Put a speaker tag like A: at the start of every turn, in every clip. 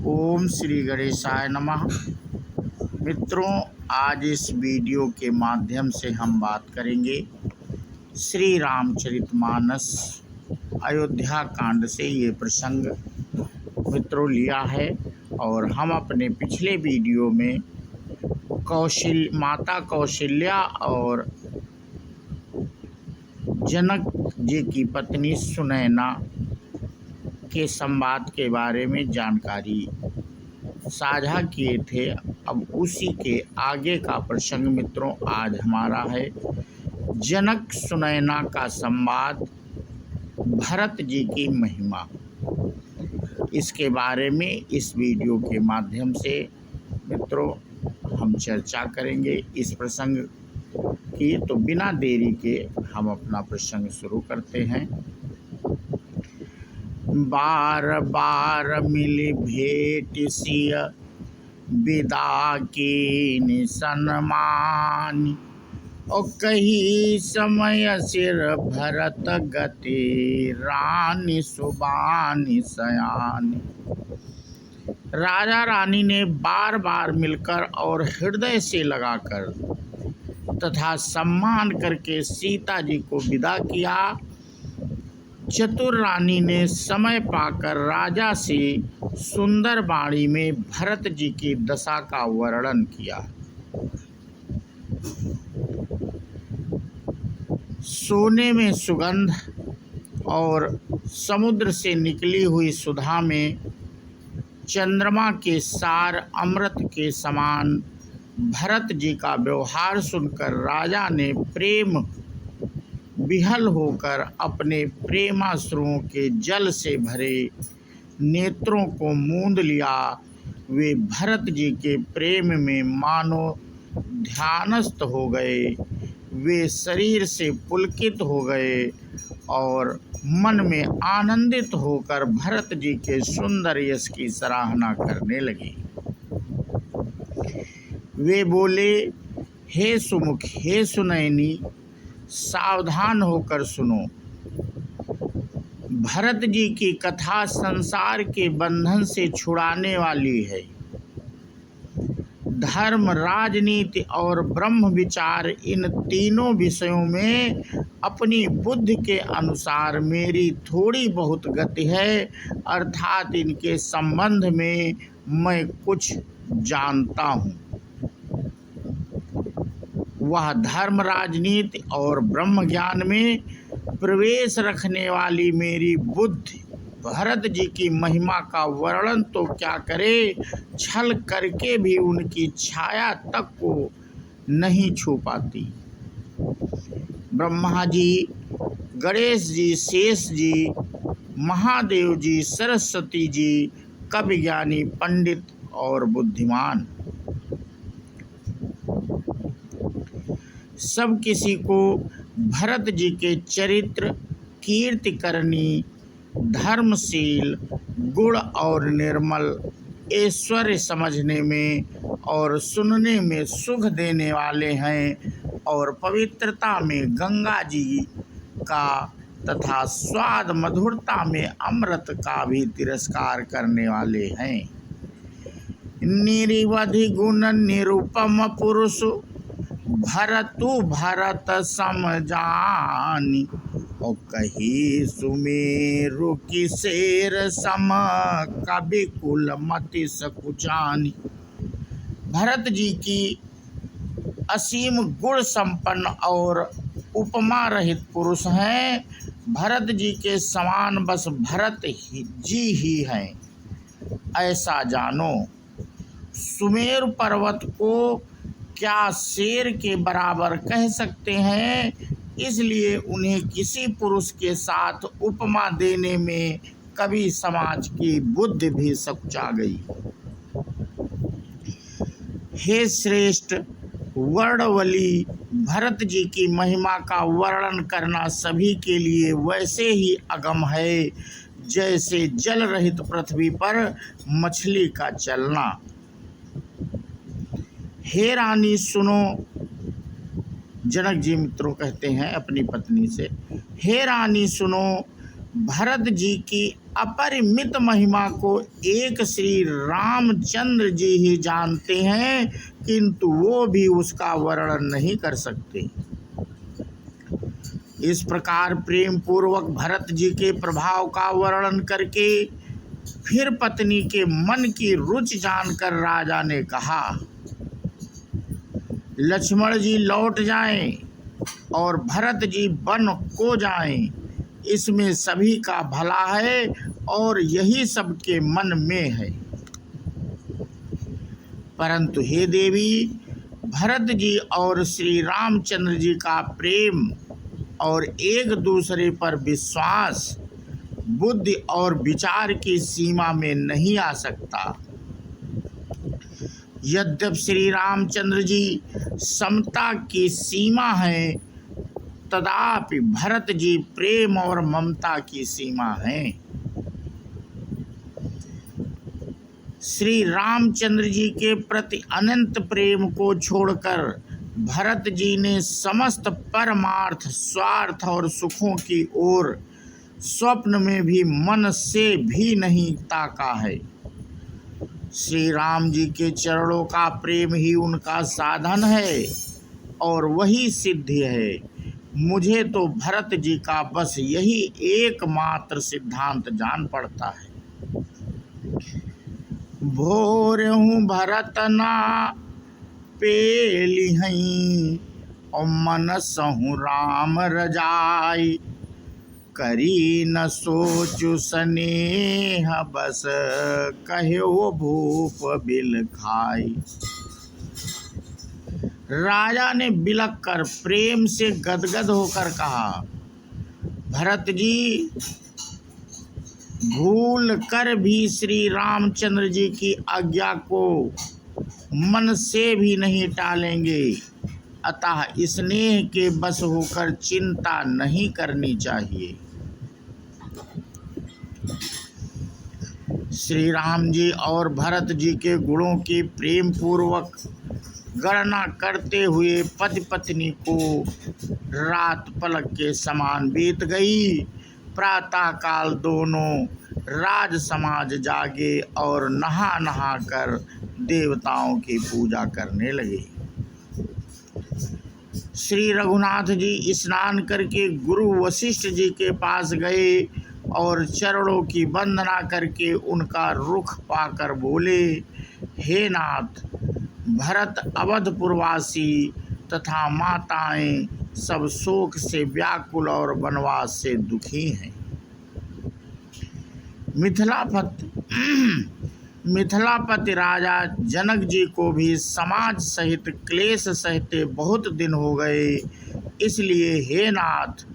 A: ओम श्री गणेशाय नमः। मित्रों, आज इस वीडियो के माध्यम से हम बात करेंगे श्री रामचरितमानस अयोध्या कांड से। ये प्रसंग मित्रों लिया है और हम अपने पिछले वीडियो में माता कौशल्या और जनक जी की पत्नी सुनैना के संवाद के बारे में जानकारी साझा किए थे। अब उसी के आगे का प्रसंग मित्रों आज हमारा है। जनक सुनैना का संवाद, भरत जी की महिमा। इसके बारे में इस वीडियो के माध्यम से मित्रों हम चर्चा करेंगे इस प्रसंग की। तो बिना देरी के हम अपना प्रसंग शुरू करते हैं। बार बार मिली भेट सिय विदा की सन्मान, और कही समय सिर भरत गति रानी सुबानी सयानी। राजा रानी ने बार बार मिलकर और हृदय से लगाकर तथा सम्मान करके सीता जी को विदा किया। चतुर रानी ने समय पाकर राजा से सुंदर वाणी में भरत जी की दशा का वर्णन किया। सोने में सुगंध और समुद्र से निकली हुई सुधा में चंद्रमा के सार अमृत के समान भरत जी का व्यवहार सुनकर राजा ने प्रेम विहल होकर अपने प्रेमाश्रुओं के जल से भरे नेत्रों को मूंद लिया। वे भरत जी के प्रेम में मानो ध्यानस्थ हो गए। वे शरीर से पुलकित हो गए और मन में आनंदित होकर भरत जी के सुंदर यश की सराहना करने लगे। वे बोले, हे सुमुख, हे सुनैनी, सावधान होकर सुनो। भरत जी की कथा संसार के बंधन से छुड़ाने वाली है। धर्म, राजनीति और ब्रह्म विचार, इन तीनों विषयों में अपनी बुद्धि के अनुसार मेरी थोड़ी बहुत गति है, अर्थात इनके संबंध में मैं कुछ जानता हूँ। वह धर्म, राजनीति और ब्रह्म ज्ञान में प्रवेश रखने वाली मेरी बुद्धि भरत जी की महिमा का वर्णन तो क्या करे, छल करके भी उनकी छाया तक को नहीं छू पाती। ब्रह्मा जी, गणेश जी, शेष जी, महादेव जी, सरस्वती जी, कवि, ज्ञानी, पंडित और बुद्धिमान, सब किसी को भरत जी के चरित्र, कीर्ति करनी, धर्मशील, गुण और निर्मल, ऐश्वर्य समझने में और सुनने में सुख देने वाले हैं, और पवित्रता में गंगा जी का तथा स्वाद मधुरता में अमृत का भी तिरस्कार करने वाले हैं। निरवधि गुण निरुपम पुरुष, भरतु भरत समजानी, और कही सुमेरु की शेर सम कवि कुल मति सकुचानी। भरत जी की असीम गुण संपन्न और उपमा रहित पुरुष हैं। भरत जी के समान बस भरत जी ही हैं, ऐसा जानो। सुमेरु पर्वत को क्या शेर के बराबर कह सकते हैं, इसलिए उन्हें किसी पुरुष के साथ उपमा देने में कवि समाज की बुद्धि भी सकुचा गई। हे श्रेष्ठ वर्णवली, भरत जी की महिमा का वर्णन करना सभी के लिए वैसे ही अगम है जैसे जल रहित पृथ्वी पर मछली का चलना। हे रानी सुनो, जनक जी मित्रों कहते हैं अपनी पत्नी से, हे रानी सुनो, भरत जी की अपरिमित महिमा को एक श्री रामचंद्र जी ही जानते हैं, किंतु वो भी उसका वर्णन नहीं कर सकते। इस प्रकार प्रेम पूर्वक भरत जी के प्रभाव का वर्णन करके फिर पत्नी के मन की रुचि जानकर राजा ने कहा, लक्ष्मण जी लौट जाएं और भरत जी वन को जाएं, इसमें सभी का भला है और यही सबके मन में है। परंतु हे देवी, भरत जी और श्री रामचंद्र जी का प्रेम और एक दूसरे पर विश्वास बुद्धि और विचार की सीमा में नहीं आ सकता। यद्यपि श्री रामचंद्र जी समता की सीमा है, तथापि भरत जी प्रेम और ममता की सीमा है। श्री रामचंद्र जी के प्रति अनंत प्रेम को छोड़कर भरत जी ने समस्त परमार्थ, स्वार्थ और सुखों की ओर स्वप्न में भी मन से भी नहीं ताका है। श्री राम जी के चरणों का प्रेम ही उनका साधन है और वही सिद्धि है। मुझे तो भरत जी का बस यही एकमात्र सिद्धांत जान पड़ता है। भोर हूँ भरत ना पेली हई और मनसहु राम रजाई, करी न सोचु स्नेह बस कहो भूप बिल खाई। राजा ने बिलक कर प्रेम से गदगद होकर कहा, भरत जी भूल कर भी श्री रामचंद्र जी की आज्ञा को मन से भी नहीं टालेंगे, अतः स्नेह के बस होकर चिंता नहीं करनी चाहिए। श्री राम जी और भरत जी के गुणों की प्रेम पूर्वक गणना करते हुए पति पत्नी को रात पलक के समान बीत गई। प्रातः काल दोनों राज समाज जागे और नहा नहा कर देवताओं की पूजा करने लगे। श्री रघुनाथ जी स्नान करके गुरु वशिष्ठ जी के पास गए और चरणों की वंदना करके उनका रुख पाकर बोले, हे नाथ, भरत अवधपुरवासी तथा माताएं सब शोक से व्याकुल और वनवास से दुखी हैं। मिथिलापति राजा जनक जी को भी समाज सहित क्लेश सहते बहुत दिन हो गए, इसलिए हे नाथ,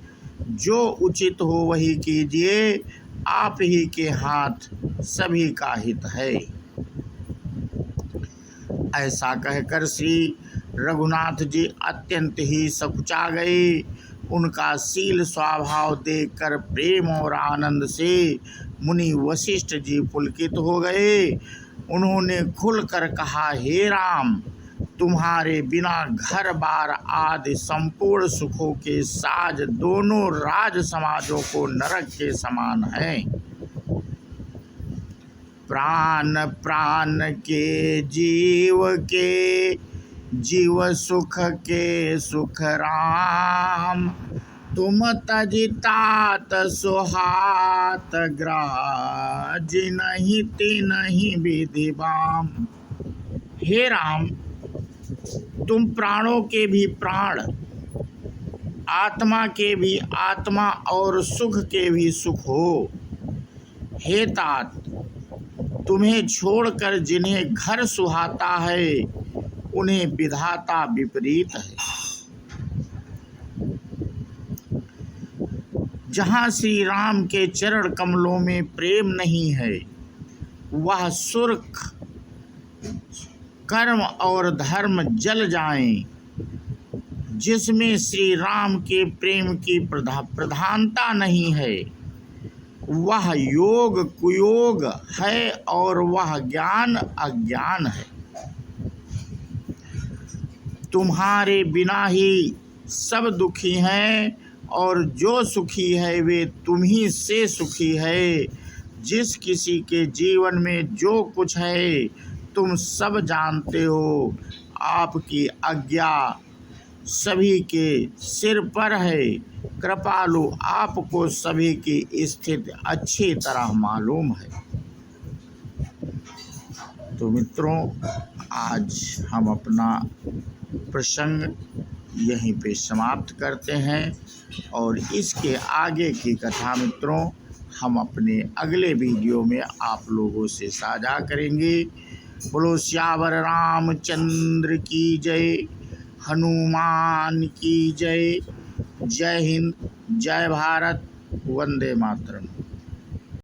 A: जो उचित हो वही कीजिए, आप ही के हाथ सभी का हित है। ऐसा कहकर श्री रघुनाथ जी अत्यंत ही सकुचा गए। उनका शील स्वभाव देखकर प्रेम और आनंद से मुनि वशिष्ठ जी पुलकित हो गए। उन्होंने खुलकर कहा, हे राम, तुम्हारे बिना घर बार आदि संपूर्ण सुखों के साज दोनों राज समाजों को नरक के समान हैं। प्राण प्राण के जीव सुख के सुख राम, तुम तजितात सुहात ग्राज नहीं तिनहि विधि बाम। हे राम, तुम प्राणों के भी प्राण, आत्मा के भी आत्मा और सुख के भी सुख हो। हे तात, तुम्हें छोड़कर जिन्हें घर सुहाता है उन्हें विधाता विपरीत है। जहाँ श्री राम के चरण कमलों में प्रेम नहीं है, वह सुर्ख कर्म और धर्म जल जाएं। जिसमें श्री राम के प्रेम की प्रधानता नहीं है, वह योग कुयोग है और वह ज्ञान अज्ञान है। तुम्हारे बिना ही सब दुखी हैं और जो सुखी है वे तुम ही से सुखी है। जिस किसी के जीवन में जो कुछ है तुम सब जानते हो। आपकी आज्ञा सभी के सिर पर है। कृपालु, आपको सभी की स्थिति अच्छी तरह मालूम है। तो मित्रों, आज हम अपना प्रसंग यहीं पे समाप्त करते हैं और इसके आगे की कथा मित्रों हम अपने अगले वीडियो में आप लोगों से साझा करेंगे। बोलो श्यावर रामचंद्र की जय, हनुमान की जय। जय हिंद, जय भारत, वंदे मातरम।